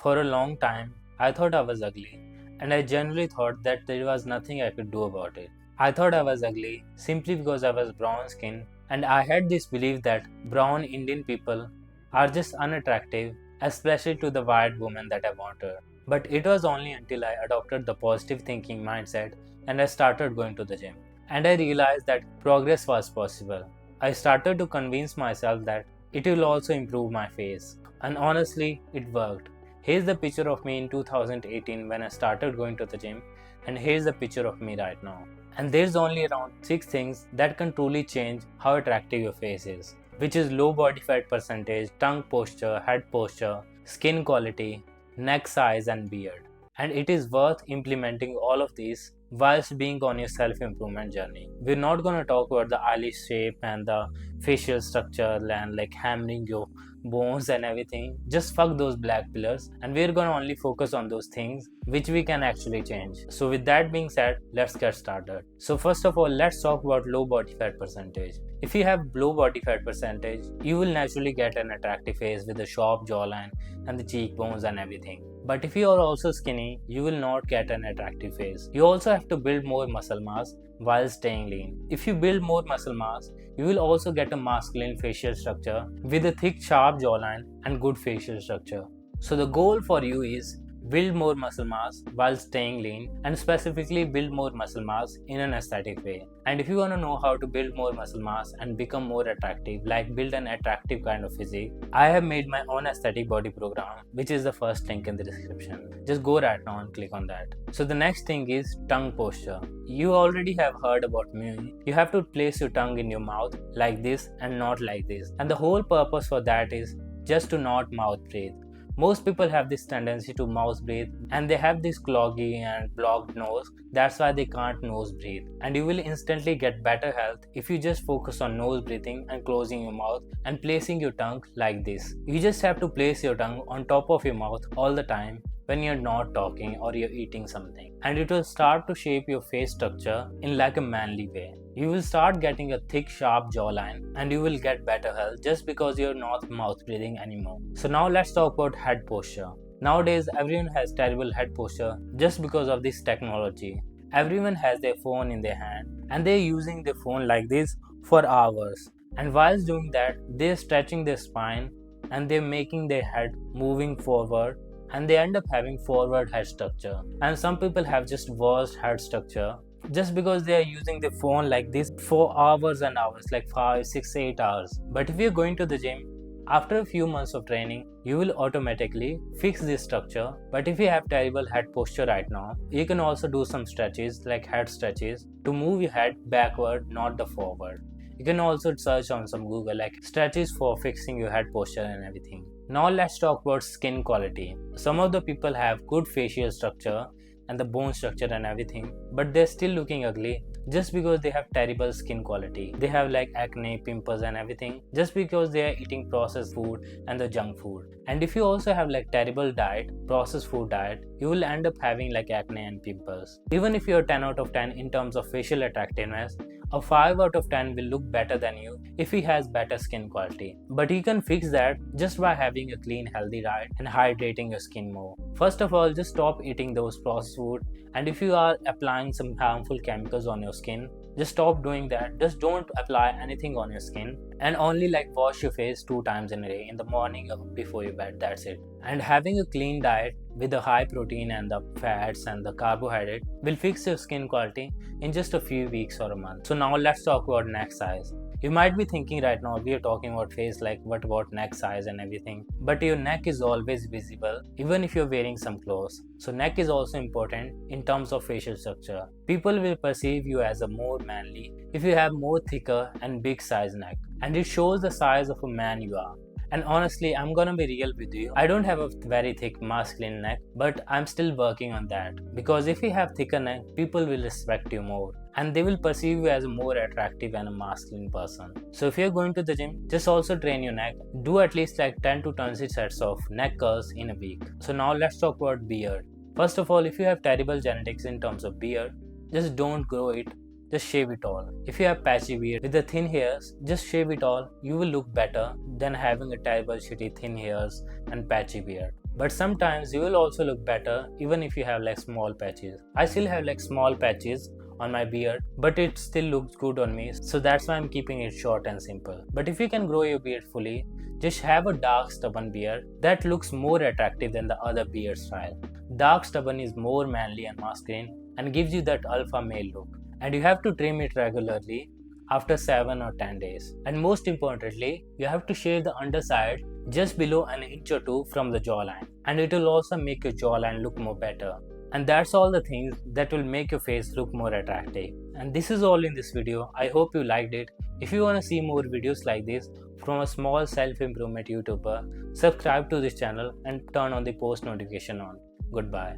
For a long time, I thought I was ugly, and I genuinely thought that there was nothing I could do about it. I thought I was ugly simply because I was brown skinned, and I had this belief that brown Indian people are just unattractive, especially to the white woman that I wanted. But it was only until I adopted the positive thinking mindset and I started going to the gym. And I realized that progress was possible. I started to convince myself that it will also improve my face. And honestly, it worked. Here's the picture of me in 2018 when I started going to the gym, and here's the picture of me right now. And there's only around 6 things that can truly change how attractive your face is, which is low body fat percentage, tongue posture, head posture, skin quality, neck size, and beard. And it is worth implementing all of these whilst being on your self improvement journey. We're not going to talk about the eyelash shape and the facial structure and like hammering your bones and everything. Just fuck those black pillars, and we're gonna only focus on those things which we can actually change. So with that being said, let's get started. So first of all, let's talk about low body fat percentage. If you have low body fat percentage, you will naturally get an attractive face with a sharp jawline and the cheekbones and everything. But if you are also skinny, you will not get an attractive face. You also have to build more muscle mass while staying lean. If you build more muscle mass, you will also get a masculine facial structure with a thick sharp jawline and good facial structure. So the goal for you is build more muscle mass while staying lean, and specifically build more muscle mass in an aesthetic way. And if you want to know how to build more muscle mass and become more attractive, like build an attractive kind of physique, I have made my own aesthetic body program, which is the first link in the description. Just go right now and click on that. So the next thing is tongue posture. You already have heard about mewing. You have to place your tongue in your mouth like this and not like this. And the whole purpose for that is just to not mouth breathe. Most people have this tendency to mouth breathe, and they have this cloggy and blocked nose. That's why they can't nose breathe. And you will instantly get better health if you just focus on nose breathing and closing your mouth and placing your tongue like this. You just have to place your tongue on top of your mouth all the time when you're not talking or you're eating something, and it will start to shape your face structure in like a manly way. You will start getting a thick sharp jawline, and you will get better health just because you're not mouth breathing anymore. So now let's talk about head posture. Nowadays everyone has terrible head posture just because of this technology. Everyone has their phone in their hand and they're using their phone like this for hours, and whilst doing that they're stretching their spine and they're making their head moving forward, and they end up having forward head structure. And some people have just worst head structure just because they are using the phone like this for hours and hours, like 5, 6, 8 hours. But if you're going to the gym, after a few months of training, you will automatically fix this structure. But if you have terrible head posture right now, you can also do some stretches like head stretches to move your head backward, not the forward. You can also search on some Google like stretches for fixing your head posture and everything. Now let's talk about skin quality. Some of the people have good facial structure and the bone structure and everything, but they're still looking ugly just because they have terrible skin quality. They have like acne, pimples and everything just because they are eating processed food and the junk food. And if you also have like terrible diet, processed food diet, you will end up having like acne and pimples. Even if you're 10 out of 10 in terms of facial attractiveness, a 5 out of 10 will look better than you if he has better skin quality. But you can fix that just by having a clean, healthy diet and hydrating your skin more. First of all, just stop eating those processed food, and if you are applying some harmful chemicals on your skin, just stop doing that. Just don't apply anything on your skin, and only like wash your face 2 times in a day, in the morning or before your bed. That's it. And having a clean diet with the high protein and the fats and the carbohydrate will fix your skin quality in just a few weeks or a month. So now let's talk about neck size. You might be thinking right now, we are talking about face, like what about neck size and everything, but your neck is always visible even if you're wearing some clothes. So neck is also important in terms of facial structure. People will perceive you as a more manly if you have more thicker and big size neck, and it shows the size of a man you are. And honestly, I'm gonna be real with you. I don't have a very thick masculine neck, but I'm still working on that. Because if you have thicker neck, people will respect you more, and they will perceive you as a more attractive and a masculine person. So if you're going to the gym, just also train your neck. Do at least like 10 to 20 sets of neck curls in a week. So now let's talk about beard. First of all, if you have terrible genetics in terms of beard, just don't grow it. Just shave it all. If you have patchy beard with the thin hairs, just shave it all. You will look better than having a terrible shitty thin hairs and patchy beard. But sometimes you will also look better even if you have like small patches. I still have like small patches on my beard, but it still looks good on me, so that's why I'm keeping it short and simple. But if you can grow your beard fully, just have a dark stubborn beard that looks more attractive than the other beard style. Dark stubborn is more manly and masculine and gives you that alpha male look, and you have to trim it regularly after 7 or 10 days. And most importantly, you have to shave the underside just below an inch or two from the jawline, and it will also make your jawline look more better. And that's all the things that will make your face look more attractive. And this is all in this video. I hope you liked it. If you want to see more videos like this from a small self-improvement YouTuber, subscribe to this channel and turn on the post notification on. Goodbye.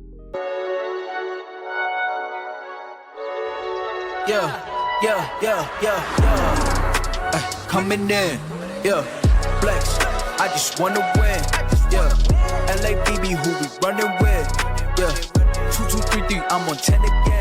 Coming in, flex. I just wanna win, LA BB, who we running with, 2 2 3 3. I'm on 10 again.